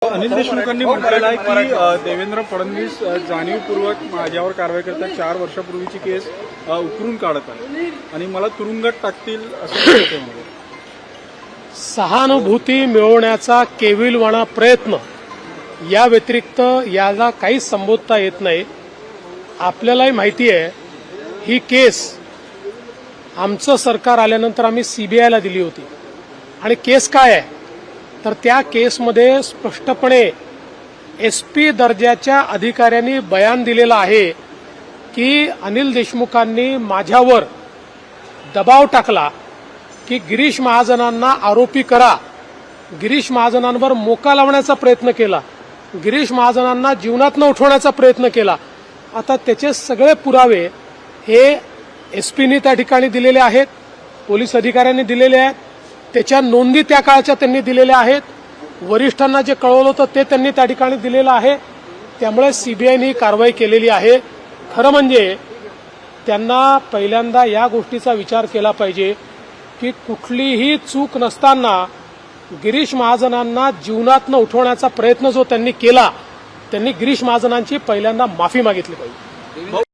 अनिल देशमुखांनी म्हटलेलं आहे की देवेंद्र फडणवीस जाणीवपूर्वक माझ्यावर कारवाई करतात, 4 वर्षापूर्वीची केस उकरून काढत आहे आणि मला तुरुंगात टाकतील असं ते म्हणाले. सहानुभूती मिळवण्याचा केविलवाणा प्रयत्न या व्यतिरिक्त याला काहीच संबोधता येत नाही. आपल्यालाही माहिती आहे ही केस आमचं सरकार आल्यानंतर आम्ही सीबीआयला दिली होती आणि केस काय आहे तर त्या केसमध्ये स्पष्टपणे एसपी दर्जाच्या अधिकाऱ्यांनी बयान दिलेलं आहे की अनिल देशमुखांनी माझ्यावर दबाव टाकला की गिरीश महाजनांना आरोपी करा, गिरीश महाजनांवर मोका लावण्याचा प्रयत्न केला, गिरीश महाजनांना जीवनात न उठवण्याचा प्रयत्न केला. आता त्याचे सगळे पुरावे हे एसपीनी त्या ठिकाणी दिलेले आहेत, पोलीस अधिकाऱ्यांनी दिलेले आहेत, त्याच्या नोंदी त्या काळच्या त्यांनी दिलेल्या आहेत, वरिष्ठांना जे कळवलं होतं ते त्यांनी त्या ठिकाणी दिलेलं आहे. त्यामुळे सीबीआयने ही कारवाई केलेली आहे. खरं म्हणजे त्यांना पहिल्यांदा या गोष्टीचा विचार केला पाहिजे की कुठलीही चूक नसताना गिरीश महाजनांना जीवनात न उठवण्याचा प्रयत्न जो त्यांनी केला, त्यांनी गिरीश महाजनांची पहिल्यांदा माफी मागितली पाहिजे.